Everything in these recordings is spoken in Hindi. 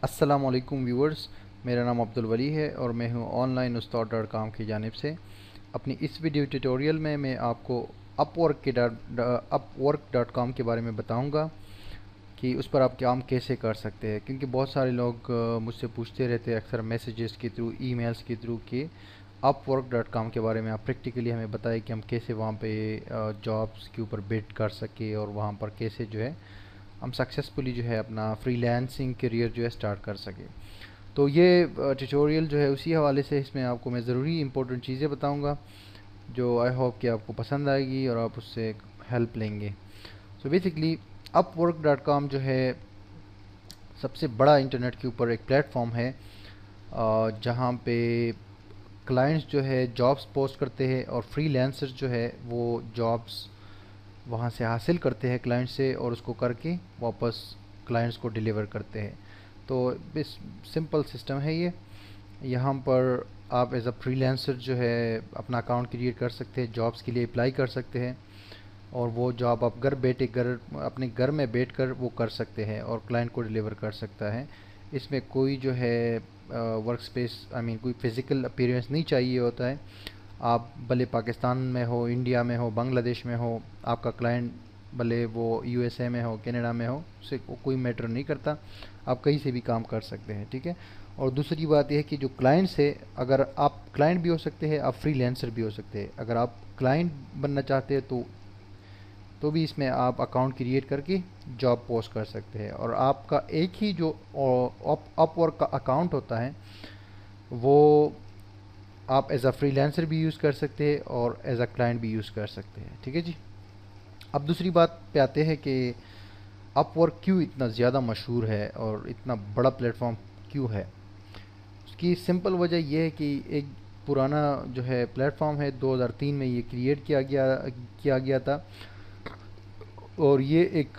अस्सलामुअलैकुम व्यूअर्स, मेरा नाम अब्दुल वली है और मैं हूं ऑनलाइन उस्ताद.com की जानिब से। अपनी इस वीडियो ट्यूटोरियल में मैं आपको अपवर्क.com के बारे में बताऊंगा कि उस पर आप काम कैसे कर सकते हैं, क्योंकि बहुत सारे लोग मुझसे पूछते रहते हैं अक्सर मैसेजेस के थ्रू, ईमेल्स के थ्रू कि अपवर्क.com के बारे में आप प्रैक्टिकली हमें बताएं कि हम कैसे वहाँ पे जॉब्स के ऊपर बिड कर सके और वहाँ पर कैसे जो है हम सक्सेसफुली जो है अपना फ्रीलांसिंग करियर जो है स्टार्ट कर सके। तो ये ट्यूटोरियल जो है उसी हवाले से इसमें आपको मैं ज़रूरी इंपॉर्टेंट चीज़ें बताऊंगा जो आई होप कि आपको पसंद आएगी और आप उससे हेल्प लेंगे। सो बेसिकली अपवर्क.com जो है सबसे बड़ा इंटरनेट के ऊपर एक प्लेटफॉर्म है जहाँ पे क्लाइंट्स जो है जॉब्स पोस्ट करते हैं और फ्रीलांसर्स जो है वो जॉब्स वहाँ से हासिल करते हैं क्लाइंट से और उसको करके वापस क्लाइंट्स को डिलीवर करते हैं। तो इस सिंपल सिस्टम है ये। यहाँ पर आप एज अ फ्रीलांसर जो है अपना अकाउंट क्रिएट कर सकते हैं, जॉब्स के लिए अप्लाई कर सकते हैं और वो जॉब आप घर अपने घर में बैठकर वो कर सकते हैं और क्लाइंट को डिलीवर कर सकता है। इसमें कोई जो है वर्क स्पेस कोई फिज़िकल अपीयरेंस नहीं चाहिए होता है। आप भले पाकिस्तान में हो, इंडिया में हो, बांग्लादेश में हो, आपका क्लाइंट भले वो यूएसए में हो, कनाडा में हो, उससे कोई मैटर नहीं करता, आप कहीं से भी काम कर सकते हैं, ठीक है। और दूसरी बात यह है कि जो क्लाइंट्स है, अगर आप क्लाइंट भी हो सकते हैं, आप फ्रीलांसर भी हो सकते हैं। अगर आप क्लाइंट बनना चाहते हैं तो भी इसमें आप अकाउंट क्रिएट करके जॉब पोस्ट कर सकते हैं और आपका एक ही जो अपवर्क का अकाउंट होता है वो आप एज अ फ्रीलांसर भी यूज़ कर सकते हैं और एज अ क्लाइंट भी यूज़ कर सकते हैं, ठीक है जी। अब दूसरी बात पे आते हैं कि अपवर्क क्यों इतना ज़्यादा मशहूर है और इतना बड़ा प्लेटफॉर्म क्यों है। उसकी सिंपल वजह यह है कि एक पुराना जो है प्लेटफॉर्म है, 2003 में ये क्रिएट किया गया था और ये एक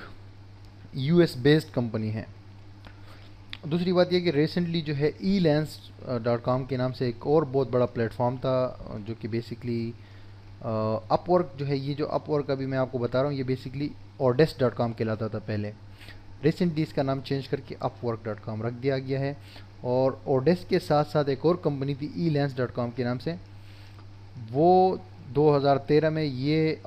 यूएस बेस्ड कंपनी है। दूसरी बात यह कि रिसेंटली जो है elance.com के नाम से एक और बहुत बड़ा प्लेटफॉर्म था जो कि बेसिकली अपवर्क जो है, ये जो अपवर्क अभी मैं आपको बता रहा हूँ ये बेसिकली odesk.com कहलाता था पहले। रिसेंटली इसका नाम चेंज करके upwork.com रख दिया गया है और odesk के साथ साथ एक और कंपनी थी elance.com के नाम से, वो 2013 में ये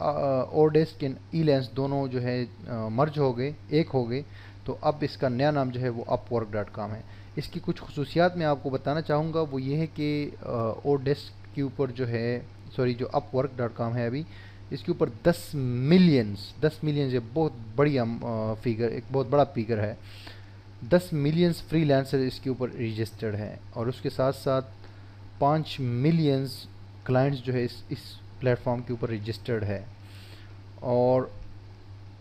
odesk एंड elance दोनों जो है मर्ज हो गए, एक हो गए। तो अब इसका नया नाम जो है वो upwork.com है। इसकी कुछ खुसूसियात मैं आपको बताना चाहूँगा, वो ये है कि odesk के ऊपर जो है, सॉरी, जो upwork.com है अभी इसके ऊपर 10 मिलियंस ये बहुत बढ़िया फिगर, एक बहुत बड़ा फिगर है। 10 मिलियंस फ्रीलांसर इसके ऊपर रजिस्टर्ड है और उसके साथ साथ 5 मिलियंस क्लाइंट्स जो है इस प्लेटफॉर्म के ऊपर रजिस्टर्ड है और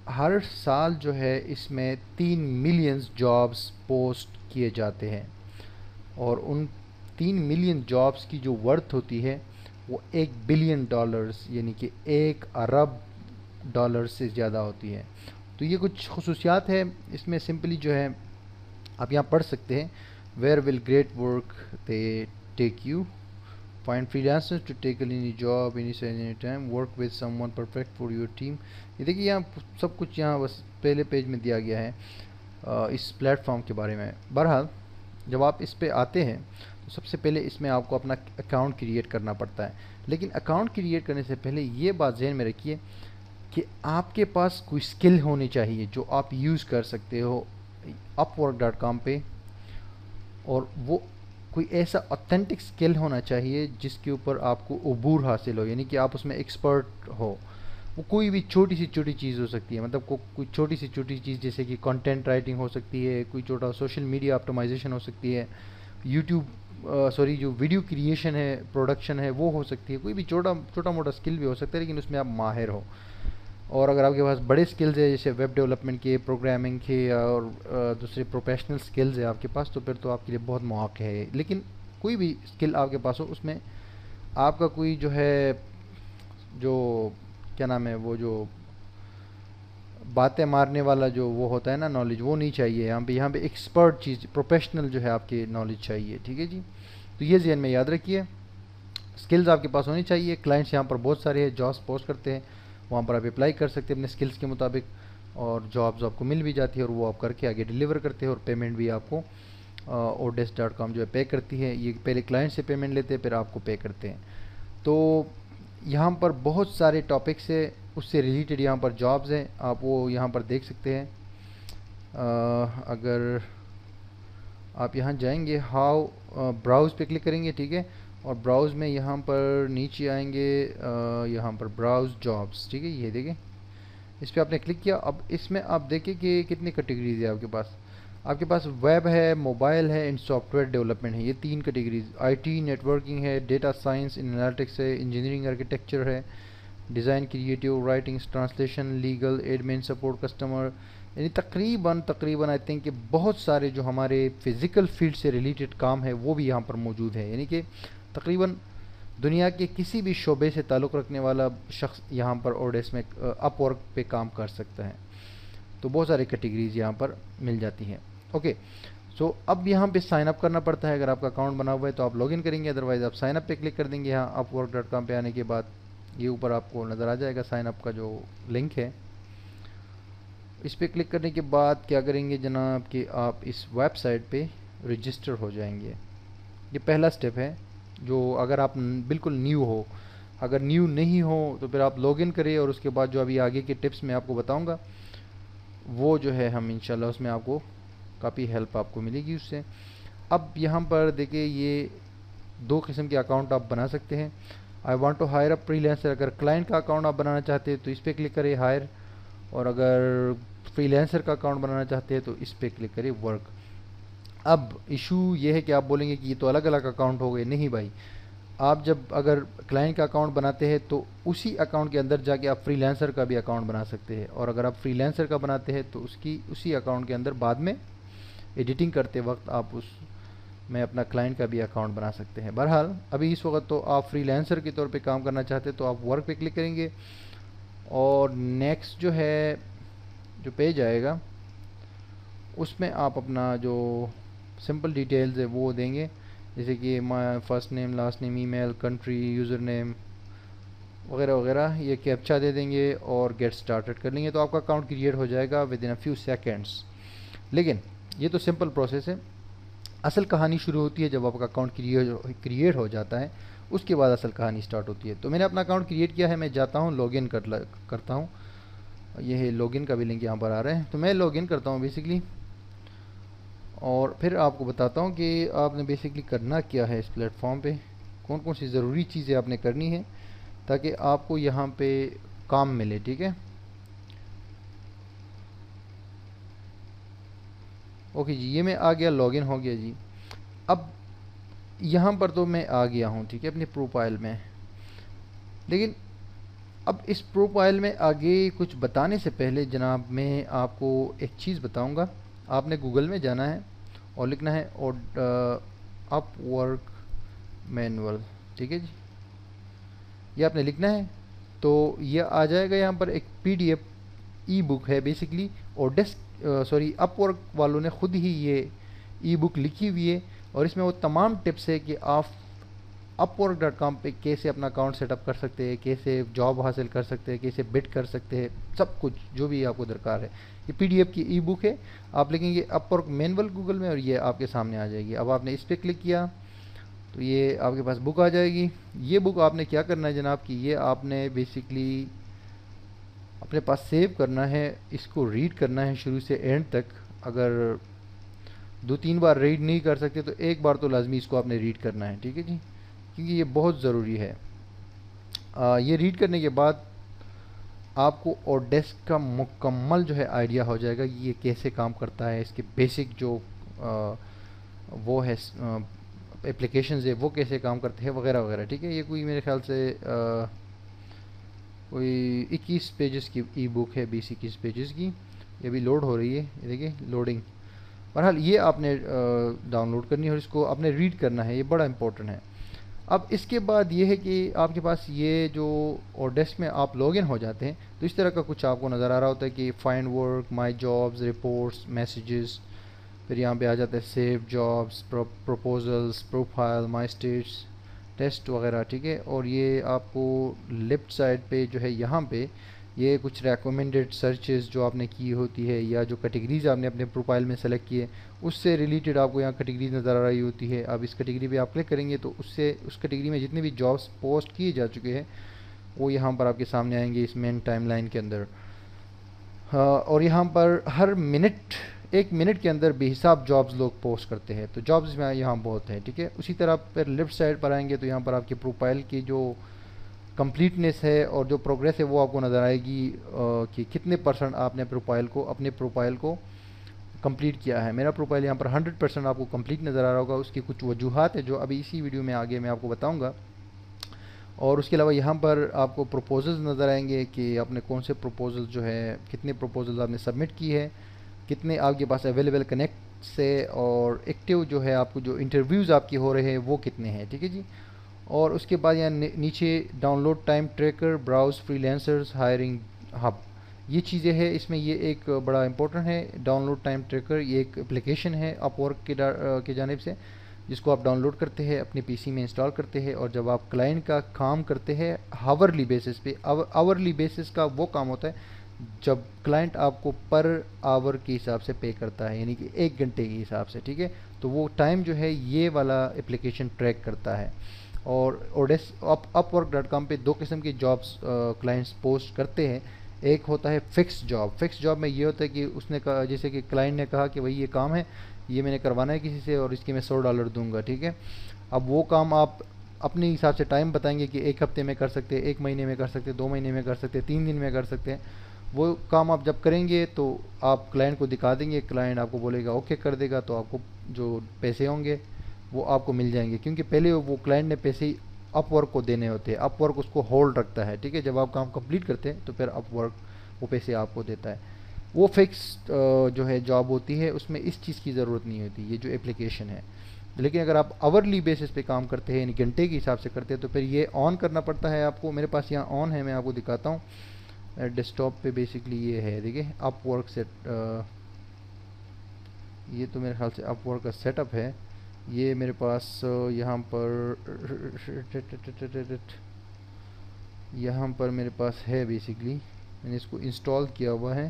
हर साल जो है इसमें 3 मिलियंस जॉब्स पोस्ट किए जाते हैं और उन 3 मिलियन जॉब्स की जो वर्थ होती है वो $1 बिलियन यानी कि $1 अरब से ज़्यादा होती है। तो ये कुछ खसूसियात है इसमें। सिंपली जो है आप यहाँ पढ़ सकते हैं, where will great work they take you, find freelancers to take any job any time, work with someone perfect for your team. ये देखिए यहाँ सब कुछ यहाँ बस पहले पेज में दिया गया है इस प्लेटफॉर्म के बारे में। बहरहाल जब आप इस पे आते हैं तो सबसे पहले इसमें आपको अपना अकाउंट क्रिएट करना पड़ता है, लेकिन अकाउंट क्रिएट करने से पहले ये बात ज़हन में रखिए कि आपके पास कोई स्किल होनी चाहिए जो आप यूज़ कर सकते हो upwork.com पे, और वो कोई ऐसा ऑथेंटिक स्किल होना चाहिए जिसके ऊपर आपको अबूर हासिल हो, यानी कि आप उसमें एक्सपर्ट हो। वो कोई भी छोटी सी छोटी चीज़ हो सकती है, मतलब कोई छोटी सी छोटी चीज़ जैसे कि कंटेंट राइटिंग हो सकती है, कोई छोटा सोशल मीडिया ऑप्टिमाइजेशन हो सकती है, यूट्यूब सॉरी जो वीडियो क्रिएशन है, प्रोडक्शन है, वो हो सकती है। कोई भी छोटा मोटा स्किल भी हो सकता है, लेकिन उसमें आप माहिर हो। और अगर आपके पास बड़े स्किल्स है जैसे वेब डेवलपमेंट के, प्रोग्रामिंग के और दूसरे प्रोफेशनल स्किल्स है आपके पास, तो फिर तो आपके लिए बहुत मौके है। लेकिन कोई भी स्किल आपके पास हो, उसमें आपका कोई जो है, जो क्या नाम है, वो जो बातें मारने वाला जो वो होता है ना नॉलेज, वो नहीं चाहिए यहाँ पे एक्सपर्ट चीज़, प्रोफेशनल जो है आपकी नॉलेज चाहिए, ठीक है जी। तो ये ज़हन में याद रखिए, स्किल्स आपके पास होनी चाहिए। क्लाइंट्स यहाँ पर बहुत सारे हैं, जॉब्स पोस्ट करते हैं, वहाँ पर आप अप्लाई कर सकते हैं अपने स्किल्स के मुताबिक और जॉब्स आपको मिल भी जाती है और वो आप करके आगे डिलीवर करते हैं और पेमेंट भी आपको odesk.com जो है पे करती है। ये पहले क्लाइंट से पेमेंट लेते हैं फिर आपको पे करते हैं। तो यहाँ पर बहुत सारे टॉपिक्स है, उससे रिलेटेड यहाँ पर जॉब्स हैं, आप वो यहाँ पर देख सकते हैं। अगर आप यहाँ जाएंगे हाउ ब्राउज़ पे क्लिक करेंगे, ठीक है, और ब्राउज़ में यहाँ पर नीचे आएंगे, यहाँ पर ब्राउज़ जॉब्स, ठीक है, ये देखें, इस पर आपने क्लिक किया। अब इसमें आप देखें कि कितनी कैटेगरीज है आपके पास वेब है, मोबाइल है, एंड सॉफ्टवेयर डेवलपमेंट है। ये 3 कैटेगरीज, आईटी नेटवर्किंग है, डेटा साइंस एनालिटिक्स है, इंजीनियरिंग आर्किटेक्चर है, design creative writings translation legal admin support customer, यानी तकरीबन आई थिंक कि बहुत सारे जो हमारे फिज़िकल फील्ड से रिलेटेड काम है वो भी यहाँ पर मौजूद है। यानी कि तकरीबन दुनिया के किसी भी शोबे से ताल्लुक़ रखने वाला शख्स यहाँ पर ओडेस्क में अपवर्क पे काम कर सकता है। तो बहुत सारी कैटेगरीज यहाँ पर मिल जाती हैं। ओके, सो अब यहाँ पे साइन अप करना पड़ता है। अगर आपका अकाउंट बना हुआ है तो आप लॉगिन करेंगे, अदरवाइज़ आप साइन अप पे क्लिक कर देंगे। यहाँ upwork.com पे आने के बाद ये ऊपर आपको नज़र आ जाएगा साइन अप का जो लिंक है। इस पर क्लिक करने के बाद क्या करेंगे जनाब कि आप इस वेबसाइट पे रजिस्टर हो जाएंगे। ये पहला स्टेप है, जो अगर आप बिल्कुल न्यू हो, अगर न्यू नहीं हो तो फिर आप लॉगिन करें और उसके बाद जो अभी आगे के टिप्स मैं आपको बताऊंगा वो जो है हम इंशाल्लाह उसमें आपको काफ़ी हेल्प आपको मिलेगी उससे। अब यहाँ पर देखिए ये 2 किस्म के अकाउंट आप बना सकते हैं। I want to hire a freelancer, अगर क्लाइंट का अकाउंट आप बनाना चाहते हैं तो इस पर क्लिक करें हायर, और अगर फ्रीलांसर का अकाउंट बनाना चाहते हैं तो इस पर क्लिक करें वर्क। अब इशू ये है कि आप बोलेंगे कि ये तो अलग अलग अकाउंट हो गए। नहीं भाई, आप जब अगर क्लाइंट का अकाउंट बनाते हैं तो उसी अकाउंट के अंदर जाके आप फ्रीलांसर का भी अकाउंट बना सकते हैं, और अगर आप फ्रीलांसर का बनाते हैं तो उसी अकाउंट के अंदर बाद में एडिटिंग करते वक्त आप उस में अपना क्लाइंट का भी अकाउंट बना सकते हैं। बहरहाल अभी इस वक्त तो आप फ्रीलांसर के तौर पे काम करना चाहते हैं तो आप वर्क पे क्लिक करेंगे, और नेक्स्ट जो है जो पेज आएगा उसमें आप अपना जो सिंपल डिटेल्स है वो देंगे, जैसे कि my first name, last name, email, country, user name वगैरह वगैरह। ये कैप्चा दे देंगे और गेट स्टार्टेड कर लेंगे तो आपका अकाउंट क्रिएट हो जाएगा with in a few seconds. लेकिन ये तो सिंपल प्रोसेस है, असल कहानी शुरू होती है जब आपका अकाउंट क्रिएट हो जाता है, उसके बाद असल कहानी स्टार्ट होती है। तो मैंने अपना अकाउंट क्रिएट किया है, मैं जाता हूँ लॉगिन करता हूँ। ये है लॉगिन का भी लिंक यहाँ पर आ रहा है, तो मैं लॉगिन करता हूँ बेसिकली, और फिर आपको बताता हूँ कि आपने बेसिकली करना क्या है इस प्लेटफॉर्म पे, कौन कौन सी ज़रूरी चीज़ें आपने करनी है ताकि आपको यहाँ पे काम मिले। ठीक है, ओके जी, ये मैं आ गया, लॉगिन हो गया जी। अब यहाँ पर तो मैं आ गया हूँ, ठीक है, अपने प्रोफाइल में। लेकिन अब इस प्रोफाइल में आगे कुछ बताने से पहले जनाब मैं आपको एक चीज़ बताऊँगा। आपने गूगल में जाना है और लिखना है और अपवर्क मैनुअल, ठीक है जी, ये आपने लिखना है तो ये आ जाएगा। यहाँ पर एक PDF ई बुक है बेसिकली, और अपवर्क वालों ने खुद ही ये ई बुक लिखी हुई है, और इसमें वो तमाम टिप्स है कि आप upwork.com पे कैसे अपना अकाउंट सेटअप कर सकते हैं, कैसे जॉब हासिल कर सकते हैं, कैसे बिड कर सकते हैं, सब कुछ जो भी आपको दरकार है। ये PDF की ई बुक है, आप लिखेंगे अपवर्क मैनुअल गूगल में और ये आपके सामने आ जाएगी। अब आपने इस पर क्लिक किया तो ये आपके पास बुक आ जाएगी। ये बुक आपने क्या करना है जनाब कि ये आपने बेसिकली अपने पास सेव करना है, इसको रीड करना है शुरू से एंड तक। अगर 2-3 बार रीड नहीं कर सकते तो एक बार तो लाजमी इसको आपने रीड करना है, ठीक है जी, क्योंकि ये बहुत ज़रूरी है। ये रीड करने के बाद आपको ओडेस्क का मुकम्मल जो है आइडिया हो जाएगा ये कैसे काम करता है, इसके बेसिक जो वो है एप्लीकेशंस है वो कैसे काम करते हैं वगैरह वगैरह, ठीक है। ये कोई मेरे ख्याल से कोई 21 पेजेस की ई बुक है, 20-21 पेजेस की। ये अभी लोड हो रही है, ये देखिए लोडिंग। बहरहाल ये आपने डाउनलोड करनी है और इसको आपने रीड करना है, ये बड़ा इंपॉर्टेंट है। अब इसके बाद ये है कि आपके पास ये जो ओडेस्क में आप लॉगिन हो जाते हैं तो इस तरह का कुछ आपको नज़र आ रहा होता है कि फाइंड वर्क, माई जॉब्स, रिपोर्ट्स, मैसेजेस, फिर यहाँ पे आ जाता है सेव जॉब्स, प्रपोजल्स, प्रोफाइल, माई स्टेट्स, टेस्ट वगैरह, ठीक है। और ये आपको लेफ़्ट साइड पे जो है यहाँ पे ये कुछ रेकमेंडेड सर्चेस जो आपने की होती है या जो कैटेगरीज आपने अपने प्रोफाइल में सेलेक्ट किए उससे रिलेटेड आपको यहाँ कैटेगरीज नज़र आ रही होती है। अब इस कैटेगरी पे आप क्लिक करेंगे तो उससे उस कैटेगरी में जितने भी जॉब्स पोस्ट किए जा चुके हैं वो यहाँ पर आपके सामने आएंगे इस मेन टाइमलाइन के अंदर। हाँ, और यहाँ पर हर मिनट 1 मिनट के अंदर बेहिसाब जॉब्स लोग पोस्ट करते हैं, तो जॉब्स में यहाँ बहुत है, ठीक है। उसी तरह फिर लेफ्ट साइड पर आएंगे तो यहाँ पर आपके प्रोफाइल की जो कंप्लीटनेस है और जो प्रोग्रेस है वो आपको नज़र आएगी कि कितने परसेंट आपने अपने प्रोफाइल को कंप्लीट किया है। मेरा प्रोफाइल यहाँ पर 100% आपको कंप्लीट नज़र आ रहा होगा। उसकी कुछ वजूहात है जो अभी इसी वीडियो में आगे मैं आपको बताऊँगा। और उसके अलावा यहाँ पर आपको प्रपोजल्स नज़र आएंगे कि आपने कौन से प्रपोजल जो है, कितने प्रपोजल्स आपने सबमिट की है, कितने आपके पास अवेलेबल कनेक्ट से, और एक्टिव जो है आपको जो इंटरव्यूज़ आपके हो रहे हैं वो कितने हैं, ठीक है जी। और उसके बाद यहाँ नीचे download time tracker, browse freelancers, hiring hub, ये चीज़ें हैं। इसमें ये एक बड़ा इंपॉर्टेंट है डाउनलोड टाइम ट्रैकर। ये एक एप्लीकेशन है अपवर्क की जानिब से जिसको आप डाउनलोड करते हैं, अपने पीसी में इंस्टॉल करते हैं, और जब आप क्लाइंट का काम करते हैं हावरली बेसिस पे, आवरली बेसिस का वो काम होता है जब क्लाइंट आपको पर आवर के हिसाब से पे करता है, यानी कि 1 घंटे के हिसाब से, ठीक है। तो वो टाइम जो है ये वाला एप्लीकेशन ट्रैक करता है। और अपवर्क.com पे 2 किस्म की जॉब्स क्लाइंट्स पोस्ट करते हैं। एक होता है फिक्स जॉब। फिक्स जॉब में ये होता है कि उसने कहा, जैसे कि क्लाइंट ने कहा कि भाई ये काम है, ये मैंने करवाना है किसी से और इसके मैं $100 दूंगा, ठीक है। अब वो काम आप अपने हिसाब से टाइम बताएंगे कि 1 हफ्ते में कर सकते हैं, 1 महीने में कर सकते हैं, 2 महीने में कर सकते हैं, 3 दिन में कर सकते हैं। वो काम आप जब करेंगे तो आप क्लाइंट को दिखा देंगे, क्लाइंट आपको बोलेगा ओके कर देगा, तो आपको जो पैसे होंगे वो आपको मिल जाएंगे, क्योंकि पहले वो क्लाइंट ने पैसे अपवर्क को देने होते हैं। अपवर्क उसको होल्ड रखता है, ठीक है। जब आप काम कंप्लीट करते हैं तो फिर अपवर्क वो पैसे आपको देता है। वो फिक्स जो है जॉब होती है, उसमें इस चीज़ की ज़रूरत नहीं होती, ये जो एप्लीकेशन है। लेकिन अगर आप आवरली बेसिस पे काम करते हैं, यानी घंटे के हिसाब से करते हैं, तो फिर ये ऑन करना पड़ता है आपको। मेरे पास यहाँ ऑन है, मैं आपको दिखाता हूँ। डेस्कटॉप पे बेसिकली ये है, देखिए अपवर्क सेट, ये तो मेरे ख्याल से अपवर्क का सेटअप है। ये मेरे पास यहाँ पर मेरे पास है, बेसिकली मैंने इसको इंस्टॉल किया हुआ है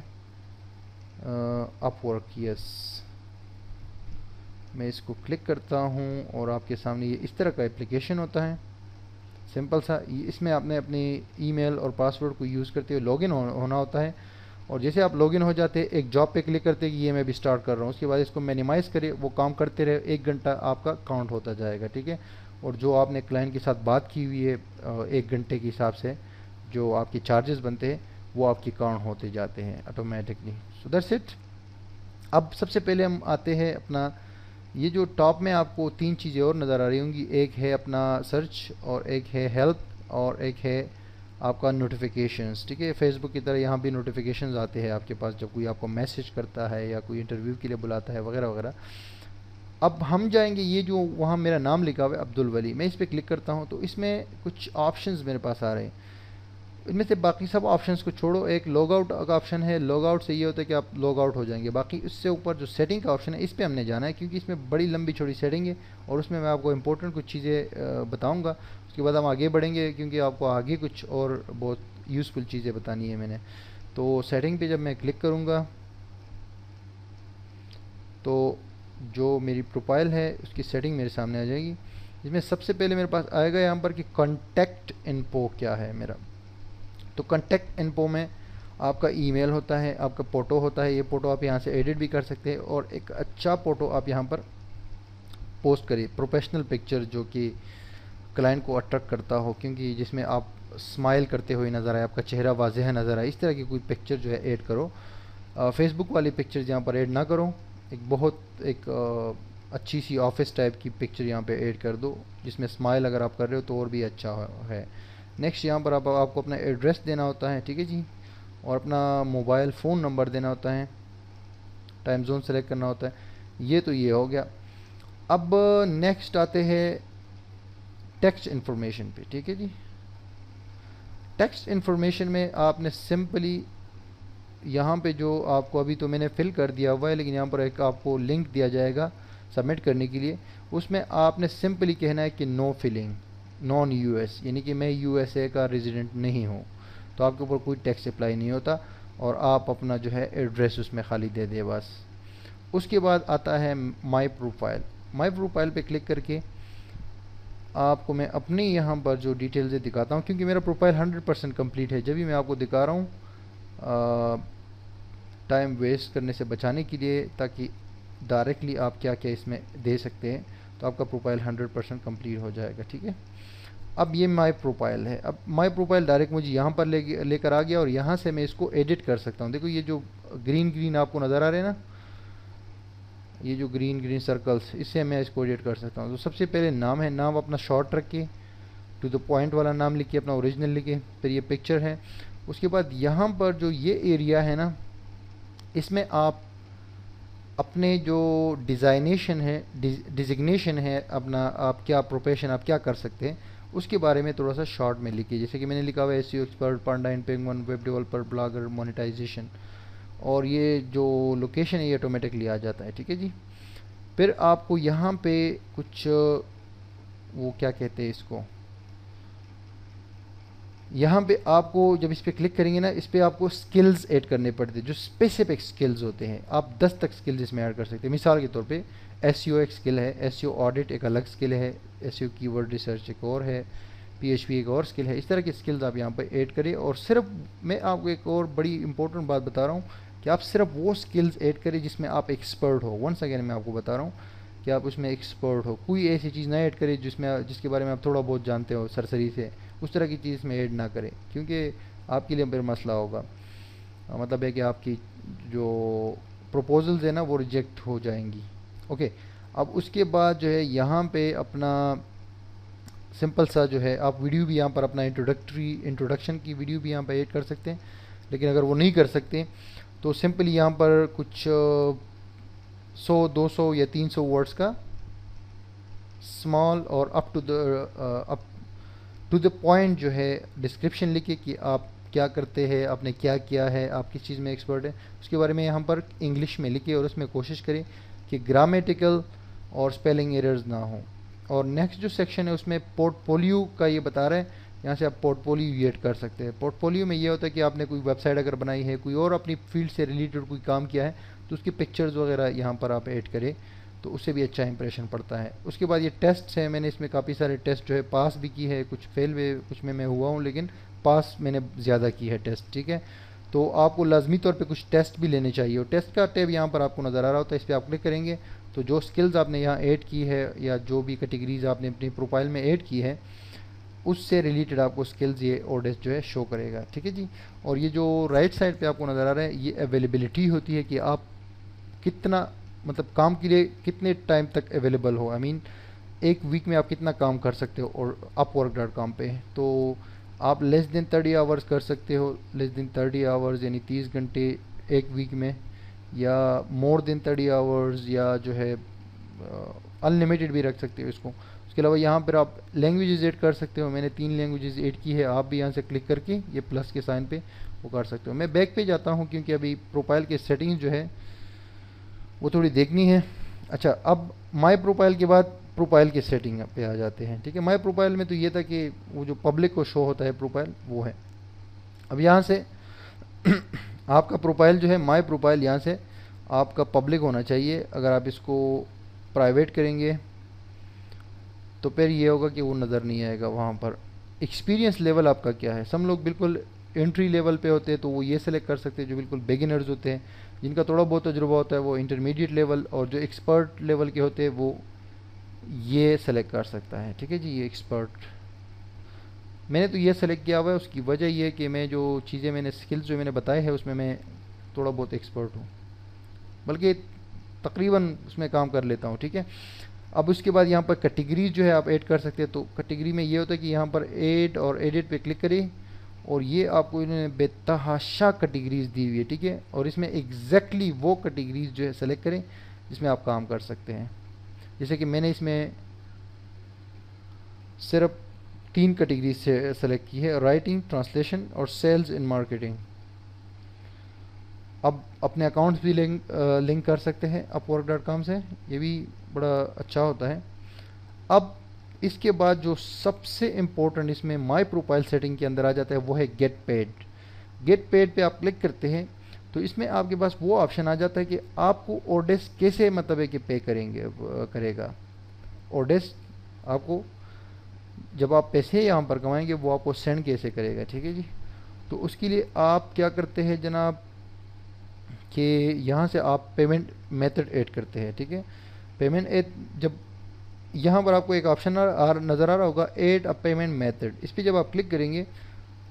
अपवर्क। यस, मैं इसको क्लिक करता हूँ और आपके सामने ये इस तरह का एप्लीकेशन होता है, सिंपल सा। इसमें आपने अपनी ईमेल और पासवर्ड को यूज़ करते हुए लॉगिन होना होता है। और जैसे आप लॉगिन हो जाते हैं, एक जॉब पे क्लिक करते हैं कि ये मैं भी स्टार्ट कर रहा हूँ, उसके बाद इसको मिनिमाइज़ करें, वो काम करते रहे, 1 घंटा आपका काउंट होता जाएगा, ठीक है। और जो आपने क्लाइंट के साथ बात की हुई है 1 घंटे के हिसाब से जो आपके चार्जेस बनते हैं वो आपकी काउंट होते जाते हैं ऑटोमेटिकली। So that's it. अब सबसे पहले हम आते हैं अपना, ये जो टॉप में आपको 3 चीज़ें और नज़र आ रही होंगी, एक है अपना सर्च, और एक है हेल्प, और एक है आपका नोटिफिकेशंस, ठीक है। फेसबुक की तरह यहाँ भी नोटिफिकेशंस आते हैं आपके पास जब कोई आपको मैसेज करता है या कोई इंटरव्यू के लिए बुलाता है वगैरह वगैरह। अब हम जाएंगे, ये जो वहाँ मेरा नाम लिखा हुआ है अब्दुल वली, मैं इस पर क्लिक करता हूँ तो इसमें कुछ ऑप्शंस मेरे पास आ रहे हैं। इनमें से बाकी सब ऑप्शंस को छोड़ो, एक लॉग आउट का ऑप्शन है। लॉग आउट से ये होता है कि आप लॉग आउट हो जाएंगे। बाकी इससे ऊपर जो सेटिंग का ऑप्शन है इस पर हमने जाना है, क्योंकि इसमें बड़ी लंबी छोटी सेटिंग है और उसमें मैं आपको इंपॉर्टेंट कुछ चीज़ें बताऊंगा। उसके बाद हम आगे बढ़ेंगे, क्योंकि आपको आगे कुछ और बहुत यूज़फुल चीज़ें बतानी है मैंने। तो सेटिंग पे जब मैं क्लिक करूँगा तो जो मेरी प्रोफाइल है उसकी सेटिंग मेरे सामने आ जाएगी। इसमें सबसे पहले मेरे पास आएगा यहाँ पर कि कॉन्टैक्ट इन्फो क्या है मेरा। तो कॉन्टैक्ट इन्फो में आपका ईमेल होता है, आपका फ़ोटो होता है। ये फ़ोटो आप यहाँ से एडिट भी कर सकते हैं, और एक अच्छा फ़ोटो आप यहाँ पर पोस्ट करिए, प्रोफेशनल पिक्चर जो कि क्लाइंट को अट्रैक्ट करता हो, क्योंकि जिसमें आप स्माइल करते हुए नज़र आए, आपका चेहरा वाज़ेह नज़र आए, इस तरह की कोई पिक्चर जो है ऐड करो। फेसबुक वाली पिक्चर यहाँ पर ऐड ना करो, एक अच्छी सी ऑफिस टाइप की पिक्चर यहाँ पे ऐड कर दो, जिसमें स्माइल अगर आप कर रहे हो तो और भी अच्छा है। नेक्स्ट यहाँ पर आपको अपना एड्रेस देना होता है, ठीक है जी, और अपना मोबाइल फ़ोन नंबर देना होता है, टाइम जोन सेलेक्ट करना होता है। ये तो ये हो गया। अब नेक्स्ट आते हैं टेक्स्ट इन्फॉर्मेशन पे, ठीक है जी। टेक्स्ट इन्फॉर्मेशन में आपने सिंपली यहाँ पे जो आपको अभी तो मैंने फिल कर दिया हुआ है, लेकिन यहाँ पर एक आपको लिंक दिया जाएगा सबमिट करने के लिए। उसमें आपने सिंपली कहना है कि नो फिलिंग, नॉन यूएस, यानी कि मैं यूएसए का रेजिडेंट नहीं हूँ। तो आपके ऊपर कोई टैक्स अप्लाई नहीं होता, और आप अपना जो है एड्रेस उसमें खाली दे दें बस। उसके बाद आता है माई प्रोफाइल। माई प्रोफाइल पे क्लिक करके आपको मैं अपनी यहाँ पर जो डिटेल्स दिखाता हूँ, क्योंकि मेरा प्रोफाइल 100% कंप्लीट है, जब भी मैं आपको दिखा रहा हूँ टाइम वेस्ट करने से बचाने के लिए, ताकि डायरेक्टली आप क्या क्या इसमें दे सकते हैं, तो आपका प्रोफाइल 100% कंप्लीट हो जाएगा। ठीक है, अब ये माई प्रोफाइल है। अब माई प्रोफाइल डायरेक्ट मुझे यहाँ पर लेकर आ गया, और यहाँ से मैं इसको एडिट कर सकता हूँ। देखो ये जो ग्रीन ग्रीन आपको नज़र आ रहे हैं ना, ये जो ग्रीन ग्रीन सर्कल्स, इससे मैं इसको एडिट कर सकता हूँ। तो सबसे पहले नाम है, नाम अपना शॉर्ट रखिए, टू द पॉइंट वाला नाम लिखिए, अपना ओरिजिनल लिखिए। फिर ये पिक्चर है। उसके बाद यहाँ पर जो ये एरिया है ना, इसमें आप अपने जो डिज़ाइनेशन है, डिजिग्नेशन है अपना, आप क्या प्रोफेशन, आप क्या कर सकते हैं, उसके बारे में थोड़ा सा शॉर्ट में लिखिए। जैसे कि मैंने लिखा हुआ है SEO expert, Panda in Penguin, web developer, blogger, monetisation, और ये जो लोकेशन है ये ऑटोमेटिकली आ जाता है। ठीक है जी। फिर आपको यहाँ पे कुछ वो क्या कहते हैं इसको, यहाँ पे आपको जब इस पर क्लिक करेंगे ना, इस पर आपको स्किल्स ऐड करने पड़ते हैं, जो स्पेसिफिक स्किल्स होते हैं। आप 10 तक स्किल्स इसमें ऐड कर सकते हैं। मिसाल के तौर पे एसईओ एक स्किल है, एसईओ ऑडिट एक अलग स्किल है, एसईओ कीवर्ड रिसर्च एक और है, पीएचपी एक और स्किल है। इस तरह की स्किल्स आप यहाँ पर ऐड करें। और सिर्फ मैं आपको एक और बड़ी इंपॉर्टेंट बात बता रहा हूँ कि आप सिर्फ वो स्किल्स ऐड करें जिसमें आप एक्सपर्ट हो। वंस अगेन मैं आपको बता रहा हूँ कि आप उसमें एक्सपर्ट हो। कोई ऐसी चीज़ ना ऐड करें जिसके बारे में आप थोड़ा बहुत जानते हो सरसरी से, उस तरह की चीज़ में ऐड ना करें, क्योंकि आपके लिए फिर मसला होगा। मतलब है कि आपकी जो प्रपोजल्स है ना वो रिजेक्ट हो जाएंगी। ओके, अब उसके बाद जो है यहाँ पे अपना सिंपल सा जो है, आप वीडियो भी यहाँ पर अपना इंट्रोडक्शन की वीडियो भी यहाँ पर ऐड कर सकते हैं। लेकिन अगर वो नहीं कर सकते तो सिंपली यहाँ पर कुछ 100, 200 या 300 वर्ड्स का स्मॉल और अप टू द पॉइंट जो है डिस्क्रिप्शन लिखिए कि आप क्या करते हैं, आपने क्या किया है, आप किस चीज़ में एक्सपर्ट है, उसके बारे में यहाँ पर इंग्लिश में लिखिए। और उसमें कोशिश करें कि ग्रामेटिकल और स्पेलिंग एरर्स ना हो। और नेक्स्ट जो सेक्शन है उसमें पोर्टफोलियो का ये बता रहा है, यहाँ से आप पोर्टफोलियो ऐड कर सकते हैं। पोर्टफोलियो में ये होता है कि आपने कोई वेबसाइट अगर बनाई है, कोई और अपनी फील्ड से रिलेटेड कोई काम किया है, तो उसकी पिक्चर्स वगैरह यहाँ पर आप ऐड करें, तो उससे भी अच्छा इंप्रेशन पड़ता है। उसके बाद ये टेस्ट है, मैंने इसमें काफ़ी सारे टेस्ट जो है पास भी की है, कुछ फेल हुए, कुछ में मैं हुआ हूँ, लेकिन पास मैंने ज़्यादा की है टेस्ट। ठीक है, तो आपको लाजमी तौर पे कुछ टेस्ट भी लेने चाहिए। और टेस्ट का टैब यहाँ पर आपको नज़र आ रहा होता है, इस पर आप क्लिक करेंगे तो जो स्किल्स आपने यहाँ ऐड की है, या जो भी कैटेगरीज आपने अपनी प्रोफाइल में ऐड की है, उससे रिलेटेड आपको स्किल्स ये ऑर्डर्स जो है शो करेगा। ठीक है जी। और ये जो राइट साइड पे आपको नज़र आ रहा है, ये अवेलेबिलिटी होती है कि आप कितना, मतलब काम के लिए कितने टाइम तक अवेलेबल हो। आई मीन एक वीक में आप कितना काम कर सकते हो और upwork.com पे। तो आप लेस देन 30 आवर्स कर सकते हो, लेस देन 30 आवर्स यानी 30 घंटे एक वीक में, या मोर देन 30 आवर्स, या जो है अनलिमिटेड भी रख सकते हो इसको। उसके अलावा यहाँ पर आप लैंग्वेजेस ऐड कर सकते हो। मैंने 3 लैंग्वेजेस ऐड की है, आप भी यहाँ से क्लिक करके ये प्लस के साइन पे वो कर सकते हो। मैं बैक पे जाता हूँ क्योंकि अभी प्रोफाइल के सेटिंग्स जो है वो थोड़ी देखनी है। अच्छा, अब माई प्रोफाइल के बाद प्रोफाइल के सेटिंग पे आ जाते हैं। ठीक है, माई प्रोफाइल में तो ये था कि वो जो पब्लिक को शो होता है प्रोफाइल, वो है। अब यहाँ से आपका प्रोफाइल जो है, माई प्रोफाइल, यहाँ से आपका पब्लिक होना चाहिए। अगर आप इसको प्राइवेट करेंगे तो फिर ये होगा कि वो नज़र नहीं आएगा वहाँ पर। एक्सपीरियंस लेवल आपका क्या है, सब लोग बिल्कुल एंट्री लेवल पे होते हैं तो वो ये सेलेक्ट कर सकते हैं। जो बिल्कुल बिगिनर्स होते हैं, जिनका थोड़ा बहुत तजुर्बा होता है, वो इंटरमीडिएट लेवल, और जो एक्सपर्ट लेवल के होते हैं वो ये सेलेक्ट कर सकता है। ठीक है जी, ये एक्सपर्ट मैंने तो ये सेलेक्ट किया हुआ है। उसकी वजह ये है कि मैं जो चीज़ें मैंने स्किल्स जो मैंने बताए हैं उसमें मैं थोड़ा बहुत एक्सपर्ट हूँ, बल्कि तकरीबन उसमें काम कर लेता हूँ। ठीक है, अब उसके बाद यहाँ पर कैटेगरीज जो है आप ऐड कर सकते हैं। तो कैटेगरी में ये होता है कि यहाँ पर ऐड और एडिट पे क्लिक करें, और ये आपको इन्होंने बेतहाशा कैटेगरीज दी हुई है। ठीक है, और इसमें एग्जैक्टली वो कैटेगरीज जो है सेलेक्ट करें जिसमें आप काम कर सकते हैं। जैसे कि मैंने इसमें सिर्फ 3 कैटेगरीज से सेलेक्ट की है, राइटिंग, ट्रांसलेशन और सेल्स इन मार्केटिंग। अब अपने अकाउंट्स भी लिंक कर सकते हैं upwork.com से, ये भी बड़ा अच्छा होता है। अब इसके बाद जो सबसे इम्पोर्टेंट इसमें माई प्रोफाइल सेटिंग के अंदर आ जाता है वो है गेट पेड। गेट पेड पे आप क्लिक करते हैं तो इसमें आपके पास वो ऑप्शन आ जाता है कि आपको ओडेस्क कैसे मतलब है कि पे करेगा। ओडेस्क आपको जब आप पैसे यहाँ पर कमाएंगे वो आपको सेंड कैसे करेगा, ठीक है जी। तो उसके लिए आप क्या करते हैं जनाब कि यहाँ से आप पेमेंट मेथड ऐड करते हैं, ठीक है। पेमेंट ऐड जब यहाँ पर आपको एक ऑप्शन नज़र आ रहा होगा ऐड अ पेमेंट मेथड, इस पर जब आप क्लिक करेंगे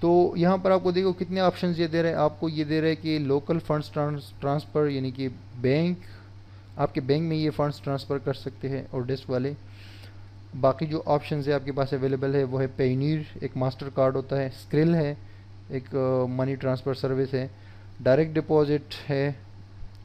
तो यहाँ पर आपको देखो कितने ऑप्शंस ये दे रहे हैं। आपको ये दे रहे हैं कि लोकल फंड्स ट्रांसफ़र यानी कि बैंक, आपके बैंक में ये फंड्स ट्रांसफ़र कर सकते हैं और डेस्क वाले। बाकी जो ऑप्शंस है आपके पास अवेलेबल है वो है पेयोनीर, एक मास्टर कार्ड होता है, स्क्रिल है, एक मनी ट्रांसफ़र सर्विस है, डायरेक्ट डिपॉजिट है,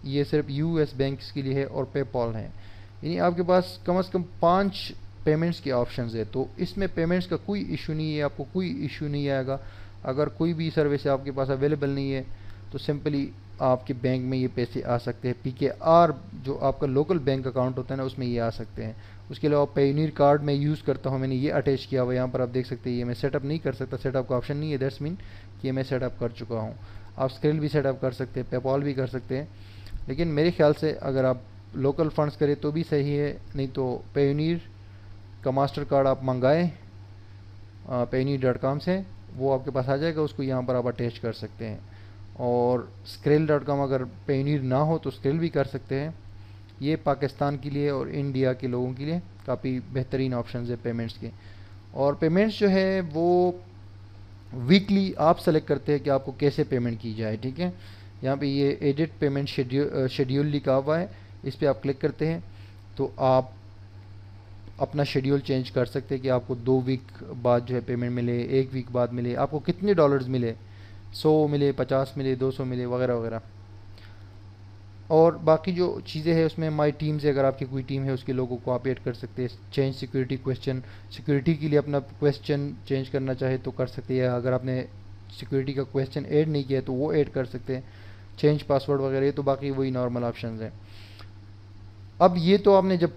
ये सिर्फ यूएस बैंक्स के लिए है, और पेपॉल है। यानी आपके पास कम से कम 5 पेमेंट्स के ऑप्शंस है। तो इसमें पेमेंट्स का कोई इशू नहीं है, आपको कोई इशू नहीं आएगा। अगर कोई भी सर्विस आपके पास अवेलेबल नहीं है तो सिंपली आपके बैंक में ये पैसे आ सकते हैं। पीकेआर जो आपका लोकल बैंक अकाउंट होता है ना उसमें ये आ सकते हैं। उसके अलावा पेयोनीर कार्ड मैं यूज़ करता हूँ, मैंने ये अटैच किया हुआ, यहाँ पर आप देख सकते हैं। ये मैं सेटअप नहीं कर सकता, सेटअप का ऑप्शन नहीं है, दैट्स मीन कि मैं सेटअप कर चुका हूँ। आप स्क्रिल भी सेटअप कर सकते हैं, पेपॉल भी कर सकते हैं, लेकिन मेरे ख्याल से अगर आप लोकल फंड्स करें तो भी सही है, नहीं तो पेयोनीर का मास्टर कार्ड आप मंगाएं payoneer.com से, वो आपके पास आ जाएगा, उसको यहाँ पर आप अटैच कर सकते हैं। और skrill.com अगर पेयोनीर ना हो तो स्क्रिल भी कर सकते हैं। ये पाकिस्तान के लिए और इंडिया के लोगों के लिए काफ़ी बेहतरीन ऑप्शन है पेमेंट्स के। और पेमेंट्स जो है वो वीकली आप सेलेक्ट करते हैं कि आपको कैसे पेमेंट की जाए, ठीक है। यहाँ पे ये एडिट पेमेंट शेड्यूल लिखा हुआ है, इस पर आप क्लिक करते हैं तो आप अपना शेड्यूल चेंज कर सकते हैं कि आपको 2 वीक बाद जो है पेमेंट मिले, 1 वीक बाद मिले, आपको कितने डॉलर्स मिले, 100 मिले, 50 मिले, 200 मिले, वगैरह वगैरह। और बाकी जो चीज़ें हैं उसमें माई टीम से अगर आपकी कोई टीम है उसके लोगों को आप ऐड कर सकते हैं। चेंज सिक्योरिटी क्वेश्चन, सिक्योरिटी के लिए अपना क्वेश्चन चेंज करना चाहे तो कर सकते हैं। अगर आपने सिक्योरिटी का क्वेश्चन ऐड नहीं किया तो वो ऐड कर सकते हैं। चेंज पासवर्ड वगैरह, तो बाकी वही नॉर्मल ऑप्शन हैं। अब ये तो आपने जब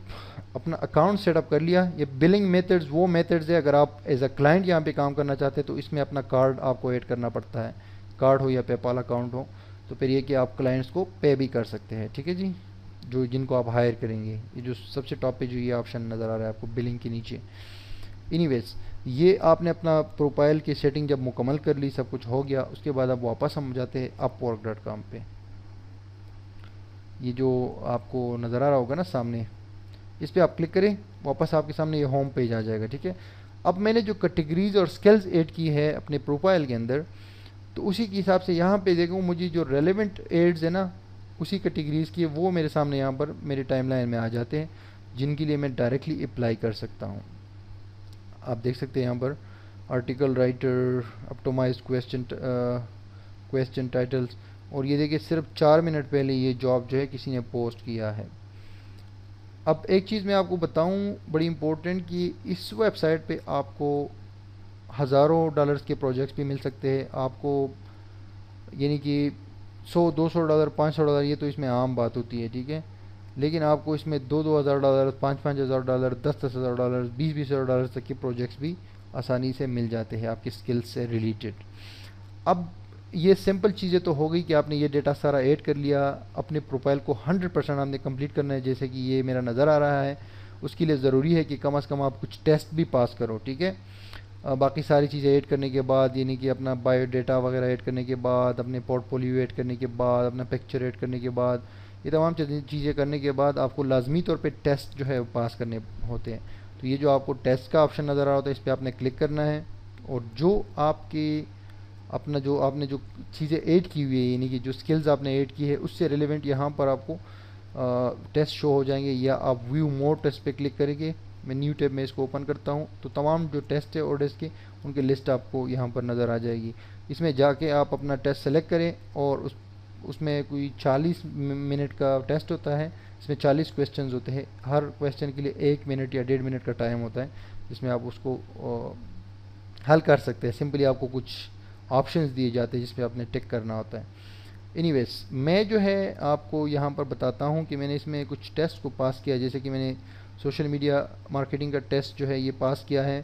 अपना अकाउंट सेटअप कर लिया, ये बिलिंग मेथड्स वो मेथड्स है अगर आप एज अ क्लाइंट यहाँ पे काम करना चाहते हैं तो इसमें अपना कार्ड आपको ऐड करना पड़ता है, कार्ड हो या पेपाल अकाउंट हो। तो फिर ये कि आप क्लाइंट्स को पे भी कर सकते हैं, ठीक है जी, जो जिनको आप हायर करेंगे। ये जो सबसे टॉप पे जो ये ऑप्शन नज़र आ रहा है आपको बिलिंग के नीचे। एनीवेज ये आपने अपना प्रोफाइल की सेटिंग जब मुकम्मल कर ली, सब कुछ हो गया, उसके बाद आप वापस हम जाते हैं upwork.com पे। ये जो आपको नज़र आ रहा होगा ना सामने, इस पर आप क्लिक करें, वापस आपके सामने ये होम पेज आ जाएगा, ठीक है। अब मैंने जो कैटेगरीज और स्किल्स ऐड की है अपने प्रोफाइल के अंदर, तो उसी के हिसाब से यहाँ पे देखो मुझे जो रेलेवेंट एड्स है ना उसी कैटेगरीज़ की, वो मेरे सामने यहाँ पर मेरे टाइमलाइन में आ जाते हैं, जिनके लिए मैं डायरेक्टली अप्लाई कर सकता हूँ। आप देख सकते हैं यहाँ पर article writer, optimized question titles, और ये देखिए सिर्फ 4 मिनट पहले ये जॉब जो है किसी ने पोस्ट किया है। अब एक चीज़ मैं आपको बताऊं बड़ी इम्पोर्टेंट, कि इस वेबसाइट पे आपको हज़ारों डॉलर्स के प्रोजेक्ट्स भी मिल सकते हैं आपको, यानी कि 100-200 डॉलर, 500 डॉलर, ये तो इसमें आम बात होती है, ठीक है। लेकिन आपको इसमें 2-2 हज़ार डॉलर, 5-5 हज़ार डॉलर, 10-10 हज़ार डॉलर, 20-20 हज़ार डॉलर तक के प्रोजेक्ट्स भी आसानी से मिल जाते हैं आपकी स्किल्स से रिलेटेड। अब ये सिंपल चीज़ें तो हो गई कि आपने ये डेटा सारा ऐड कर लिया, अपने प्रोफाइल को 100% आपने कंप्लीट करना है, जैसे कि ये मेरा नज़र आ रहा है। उसके लिए ज़रूरी है कि कम से कम आप कुछ टेस्ट भी पास करो, ठीक है। बाकी सारी चीज़ें ऐड करने के बाद, यानी कि अपना बायोडाटा वगैरह ऐड करने के बाद, अपने पोर्टफोलियो ऐड करने के बाद, अपना पिक्चर ऐड करने के बाद, ये तमाम चीज़ें करने के बाद आपको लाजमी तौर पे टेस्ट जो है पास करने होते हैं। तो ये जो आपको टेस्ट का ऑप्शन नज़र आ रहा होता है, इस पर आपने क्लिक करना है, और जो आपके अपना जो आपने जो चीज़ें ऐड की हुई है, यानी कि जो स्किल्स आपने ऐड की है उससे रिलेवेंट यहाँ पर आपको टेस्ट शो हो जाएंगे, या आप व्यू मोर टेस्ट पे क्लिक करेंगे। मैं न्यू टैब में इसको ओपन करता हूँ तो तमाम जो टेस्ट है ऑर्डर्स के उनकी लिस्ट आपको यहाँ पर नज़र आ जाएगी। इसमें जाके आप अपना टेस्ट सेलेक्ट करें, और उसमें कोई 40 मिनट का टेस्ट होता है। इसमें 40 क्वेश्चंस होते हैं, हर क्वेश्चन के लिए 1 मिनट या 1.5 मिनट का टाइम होता है, जिसमें आप उसको हल कर सकते हैं। सिंपली आपको कुछ ऑप्शंस दिए जाते हैं जिस पे आपने टिक करना होता है। एनीवेज मैं जो है आपको यहाँ पर बताता हूँ कि मैंने इसमें कुछ टेस्ट को पास किया, जैसे कि मैंने सोशल मीडिया मार्केटिंग का टेस्ट जो है ये पास किया है।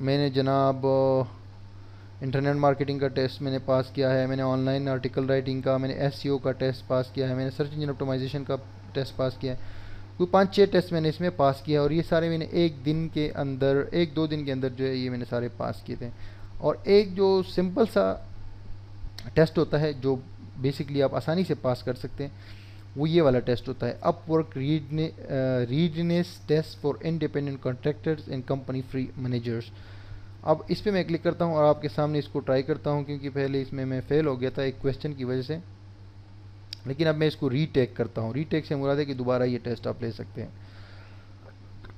मैंने जनाब इंटरनेट मार्केटिंग का टेस्ट मैंने पास किया है, मैंने ऑनलाइन आर्टिकल राइटिंग का, मैंने एसईओ का टेस्ट पास किया है, मैंने सर्च इंजन ऑप्टिमाइजेशन का टेस्ट पास किया है। कोई 5-6 टेस्ट मैंने इसमें पास किया, और ये सारे मैंने एक दिन के अंदर, 1-2 दिन के अंदर जो है ये मैंने सारे पास किए थे। और एक जो सिंपल सा टेस्ट होता है जो बेसिकली आप आसानी से पास कर सकते हैं, वो ये वाला टेस्ट होता है, Upwork readiness test for independent contractors and company free managers. अब इस पर मैं क्लिक करता हूँ और आपके सामने इसको ट्राई करता हूँ, क्योंकि पहले इसमें मैं फेल हो गया था एक क्वेश्चन की वजह से, लेकिन अब मैं इसको रीटेक करता हूँ। रीटेक से मुराद है कि दोबारा ये टेस्ट आप ले सकते हैं।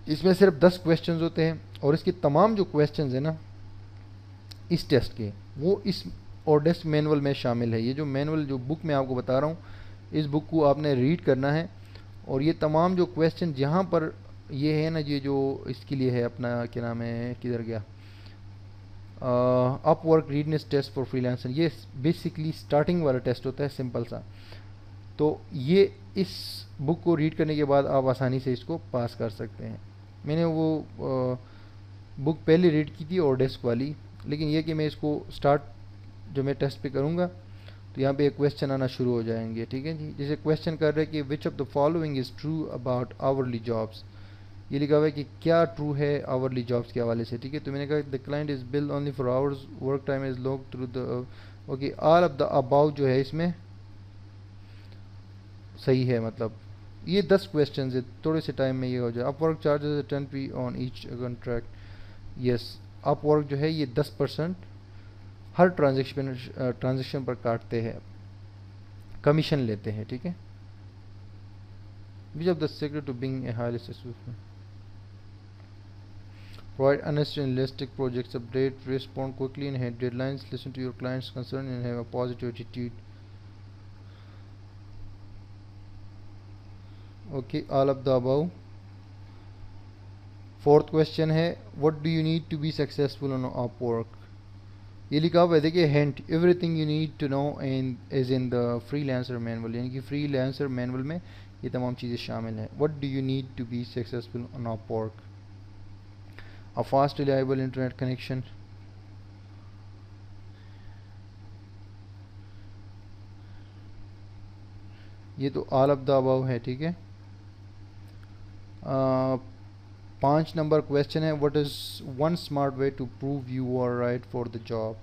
इसमें सिर्फ 10 क्वेश्चंस होते हैं, और इसके तमाम जो क्वेश्चंस हैं ना इस टेस्ट के, वो इस ऑडेस्ट मैनुअल में शामिल है। ये जो मैनुअल जो बुक मैं आपको बता रहा हूँ, इस बुक को आपने रीड करना है, और ये तमाम जो क्वेश्चन यहाँ पर ये है ना, ये जो इसके लिए है अपना, क्या नाम है, किधर गया, Upwork readiness test for freelancer, ये बेसिकली स्टार्टिंग वाला टेस्ट होता है, सिंपल सा। तो ये इस बुक को रीड करने के बाद आप आसानी से इसको पास कर सकते हैं। मैंने वो बुक पहले रीड की थी ऑडेस्क वाली, लेकिन ये कि मैं इसको स्टार्ट जो मैं टेस्ट पे करूँगा तो यहाँ पे एक क्वेश्चन आना शुरू हो जाएंगे, ठीक है जी। जैसे क्वेश्चन कर रहे हैं कि which of the following is true about hourly jobs, ये लिखा हुआ है कि क्या ट्रू है आवरली जॉब्स के हवाले से, ठीक है। तो मैंने कहा the client is bill only for hours, work time is log through the, okay, all of the about जो है इसमें सही है। मतलब ये 10 क्वेश्चन है, थोड़े से टाइम में ये हो जाए। Upwork charges 10p on each contract, yes, Upwork जो है ये 10% हर ट्रांजेक्शन पर काटते हैं, कमीशन लेते हैं, ठीक है। Which of the secret to being a highly successful, provide honest and realistic projects update, respond quickly and hit deadlines, listen to your clients' concern and have a positive attitude, okay, all of the above। Fourth question है what do you need to be successful on Upwork, ये लिखा हुआ है, देखिए, hint, everything you need to know in is in the freelancer manual, यानी कि फ्रीलांसर मैनुअल में ये तमाम चीज़ें शामिल हैं। What do you need to be successful on Upwork, a fast reliable internet connection, ये तो ऑल ऑफ द अबव है, ठीक है। 5 नंबर क्वेश्चन है what is one smart way to prove you are right for the job,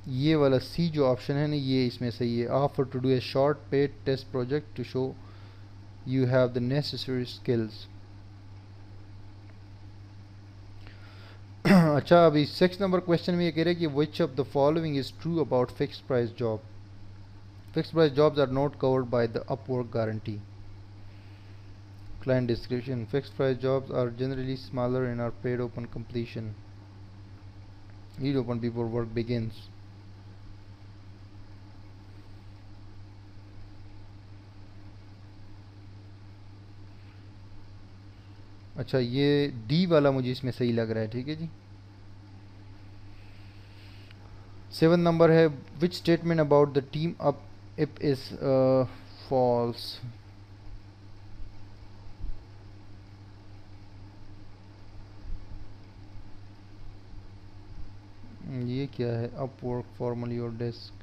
ये वाला सी जो ऑप्शन है ना ये इसमें सही है। Offer to do a short paid test project to show you have the necessary skills. अच्छा, अभी 6 नंबर क्वेश्चन में ये कह रहे हैं कि which of the following is true about fixed price job, fixed price jobs are not covered by the Upwork guarantee. Client description, fixed price jobs are generally smaller and are paid upon completion, need open before work begins। अच्छा, ये डी वाला मुझे इसमें सही लग रहा है, ठीक है जी। 7 नंबर है which statement about the team up if is false, ये क्या है, Upwork formally your desk,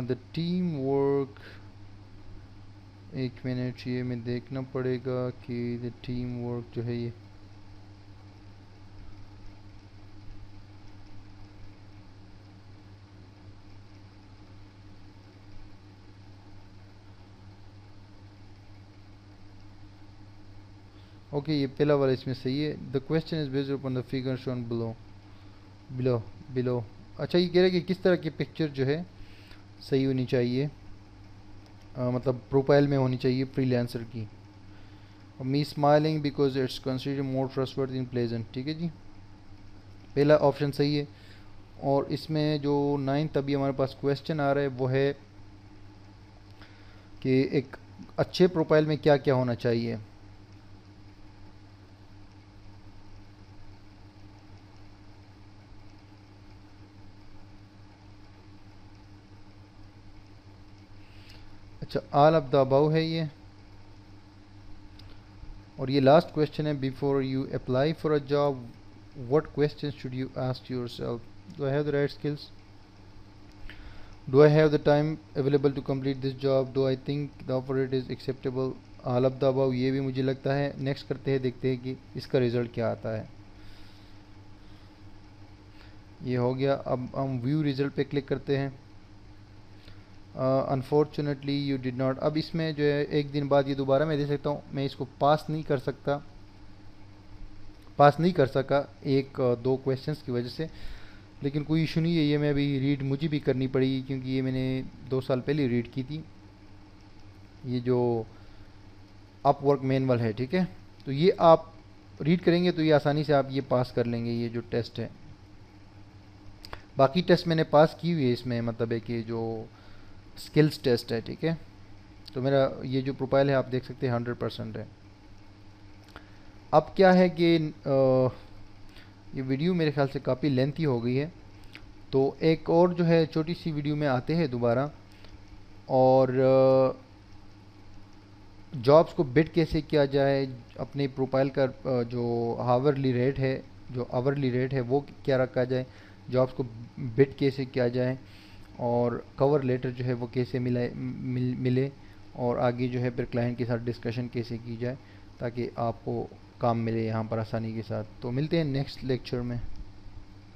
the team work, एक मिनट, ये मैं देखना पड़ेगा कि द टीम वर्क जो है ये, ओके, ये पहला वाला इसमें सही है। The question is based upon the figure shown below below below. अच्छा, ये कह रहा है कि किस तरह की पिक्चर जो है सही होनी चाहिए, मतलब प्रोफाइल में होनी चाहिए फ्रीलांसर की। Me smiling because it's consider more trustworthy in pleasant, ठीक है जी, पहला ऑप्शन सही है। और इसमें जो 9th अभी हमारे पास क्वेश्चन आ रहा है वो है कि एक अच्छे प्रोफाइल में क्या क्या होना चाहिए। अच्छा, ऑल ऑफ द अबव है ये। और ये लास्ट क्वेश्चन है, before you apply for a job what question should you ask yourself. Do I have the right skills, do I have the time available to complete this job, do I think the offer rate is acceptable. All of the above ये भी मुझे लगता है। नेक्स्ट करते हैं, देखते हैं कि इसका रिज़ल्ट क्या आता है। ये हो गया। अब हम व्यू रिज़ल्ट पे क्लिक करते हैं। Unfortunately you did not. अब इसमें जो है एक दिन बाद ये दोबारा मैं दे सकता हूँ। मैं इसको पास नहीं कर सकता, पास नहीं कर सका एक दो क्वेश्चंस की वजह से, लेकिन कोई इशू नहीं है। ये मैं अभी रीड मुझे भी करनी पड़ेगी क्योंकि ये मैंने 2 साल पहले रीड की थी, ये जो अपवर्क मैनुअल है, ठीक है। तो ये आप रीड करेंगे तो ये आसानी से आप ये पास कर लेंगे, ये जो टेस्ट है। बाकी टेस्ट मैंने पास की हुई है इसमें, मतलब है कि जो स्किल्स टेस्ट है, ठीक है। तो मेरा ये जो प्रोफाइल है आप देख सकते हैं 100% है। अब क्या है कि ये वीडियो मेरे ख्याल से काफ़ी लेंथी हो गई है, तो एक और जो है छोटी सी वीडियो में आते हैं दोबारा, और जॉब्स को बिड कैसे किया जाए, अपने प्रोफाइल का जो हावरली रेट है, जो आवरली रेट है वो क्या रखा जाए, जॉब्स को बिड कैसे किया जाए, और कवर लेटर जो है वो कैसे मिले, और आगे जो है फिर क्लाइंट के साथ डिस्कशन कैसे की जाए ताकि आपको काम मिले यहाँ पर आसानी के साथ। तो मिलते हैं नेक्स्ट लेक्चर में।